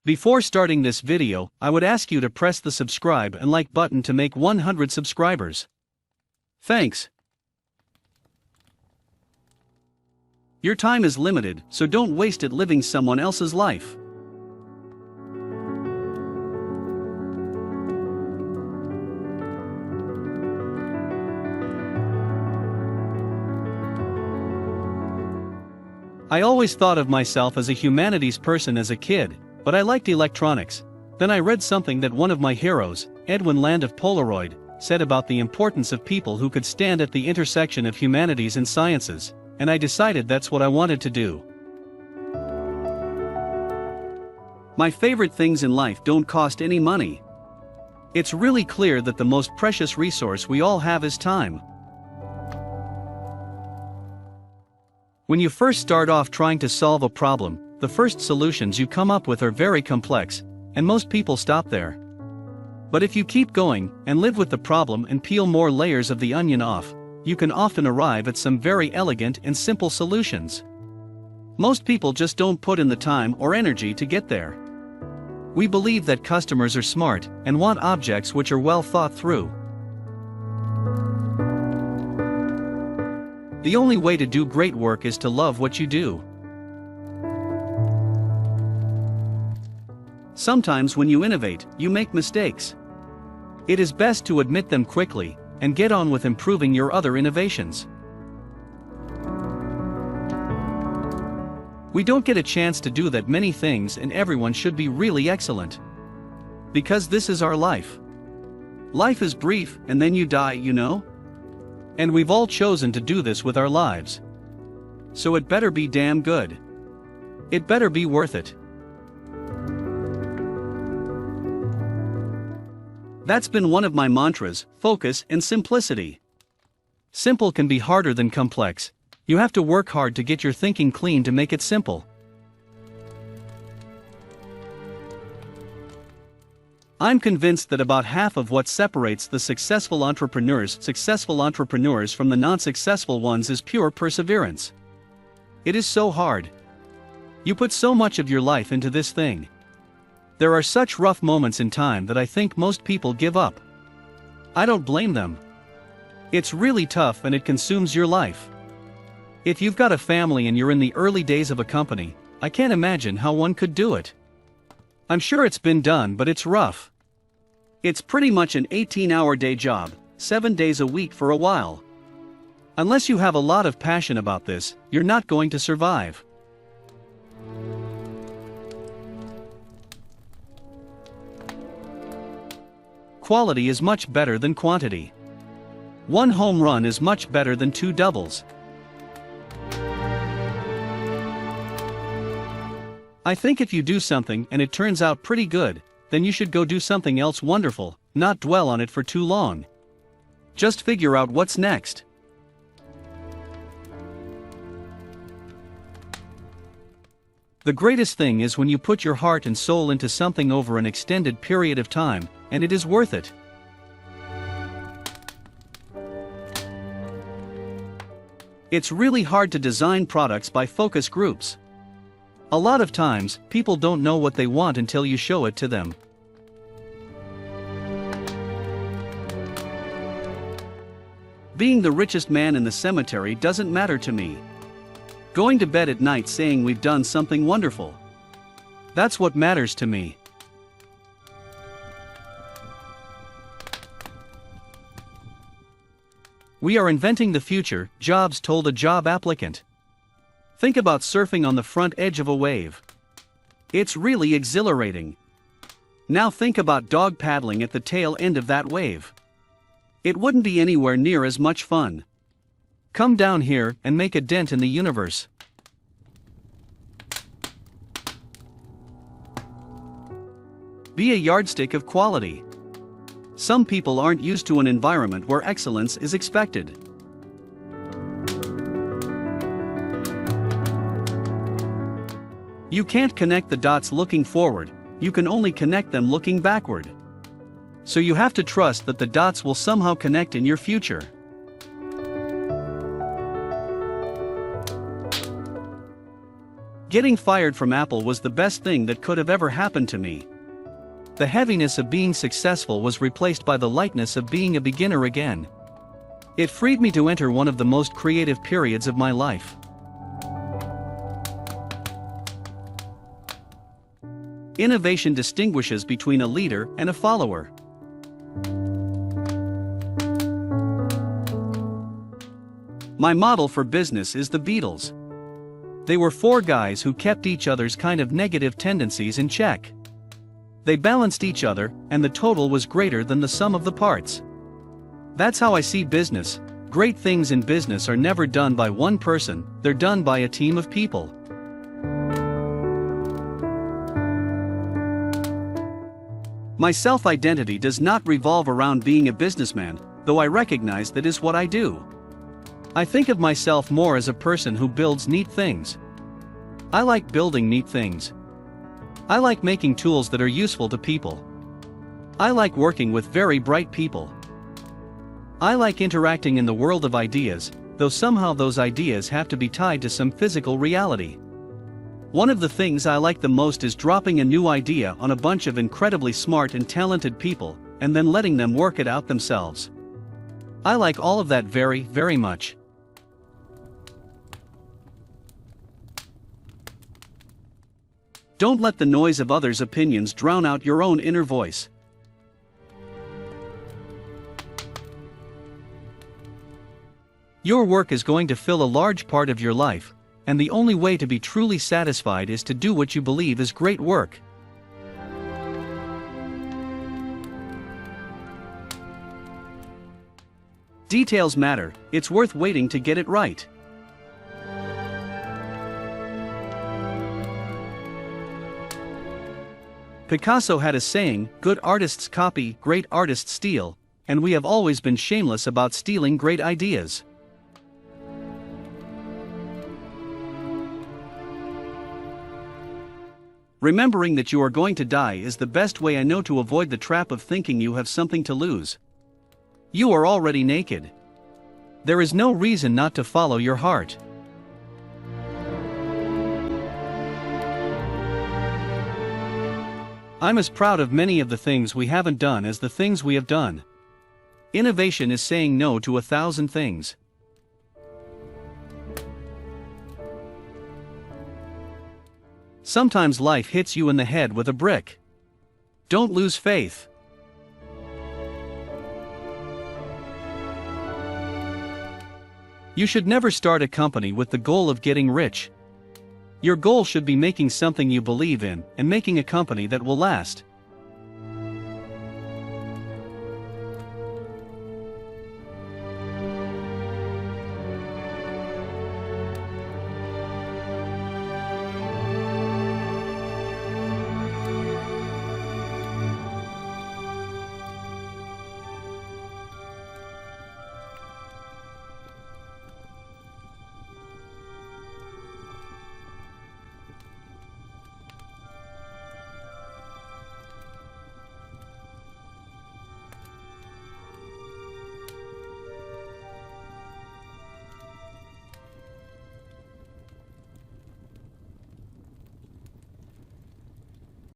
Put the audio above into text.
Before starting this video, I would ask you to press the subscribe and like button to make 100 subscribers. Thanks. Your time is limited, so don't waste it living someone else's life. I always thought of myself as a humanities person as a kid, but I liked electronics. Then I read something that one of my heroes, Edwin Land of Polaroid, said about the importance of people who could stand at the intersection of humanities and sciences, and I decided that's what I wanted to do. My favorite things in life don't cost any money. It's really clear that the most precious resource we all have is time. When you first start off trying to solve a problem, the first solutions you come up with are very complex, and most people stop there. But if you keep going, and live with the problem and peel more layers of the onion off, you can often arrive at some very elegant and simple solutions. Most people just don't put in the time or energy to get there. We believe that customers are smart, and want objects which are well thought through. The only way to do great work is to love what you do. Sometimes when you innovate, you make mistakes. It is best to admit them quickly, and get on with improving your other innovations. We don't get a chance to do that many things, and everyone should be really excellent. Because this is our life. Life is brief, and then you die, you know? And we've all chosen to do this with our lives. So it better be damn good. It better be worth it. That's been one of my mantras: focus and simplicity. Simple can be harder than complex. You have to work hard to get your thinking clean to make it simple. I'm convinced that about half of what separates the successful entrepreneurs from the non-successful ones is pure perseverance. It is so hard. You put so much of your life into this thing. There are such rough moments in time that I think most people give up. I don't blame them. It's really tough and it consumes your life. If you've got a family and you're in the early days of a company, I can't imagine how one could do it. I'm sure it's been done, but it's rough. It's pretty much an 18-hour day job, 7 days a week for a while. Unless you have a lot of passion about this, you're not going to survive. Quality is much better than quantity. One home run is much better than 2 doubles. I think if you do something and it turns out pretty good, then you should go do something else wonderful, not dwell on it for too long. Just figure out what's next. The greatest thing is when you put your heart and soul into something over an extended period of time, and it is worth it. It's really hard to design products by focus groups. A lot of times, people don't know what they want until you show it to them. Being the richest man in the cemetery doesn't matter to me. Going to bed at night saying we've done something wonderful. That's what matters to me. We are inventing the future, Jobs told a job applicant. Think about surfing on the front edge of a wave. It's really exhilarating. Now think about dog paddling at the tail end of that wave. It wouldn't be anywhere near as much fun. Come down here and make a dent in the universe. Be a yardstick of quality. Some people aren't used to an environment where excellence is expected. You can't connect the dots looking forward, you can only connect them looking backward. So you have to trust that the dots will somehow connect in your future. Getting fired from Apple was the best thing that could have ever happened to me. The heaviness of being successful was replaced by the lightness of being a beginner again. It freed me to enter one of the most creative periods of my life. Innovation distinguishes between a leader and a follower. My model for business is the Beatles. They were four guys who kept each other's kind of negative tendencies in check. They balanced each other, and the total was greater than the sum of the parts. That's how I see business. Great things in business are never done by one person, they're done by a team of people. My self-identity does not revolve around being a businessman, though I recognize that is what I do. I think of myself more as a person who builds neat things. I like building neat things. I like making tools that are useful to people. I like working with very bright people. I like interacting in the world of ideas, though somehow those ideas have to be tied to some physical reality. One of the things I like the most is dropping a new idea on a bunch of incredibly smart and talented people, and then letting them work it out themselves. I like all of that very, very much. Don't let the noise of others' opinions drown out your own inner voice. Your work is going to fill a large part of your life, and the only way to be truly satisfied is to do what you believe is great work. Details matter, it's worth waiting to get it right. Picasso had a saying, "Good artists copy, great artists steal," and we have always been shameless about stealing great ideas. Remembering that you are going to die is the best way I know to avoid the trap of thinking you have something to lose. You are already naked. There is no reason not to follow your heart. I'm as proud of many of the things we haven't done as the things we have done. Innovation is saying no to 1,000 things. Sometimes life hits you in the head with a brick. Don't lose faith. You should never start a company with the goal of getting rich. Your goal should be making something you believe in and making a company that will last.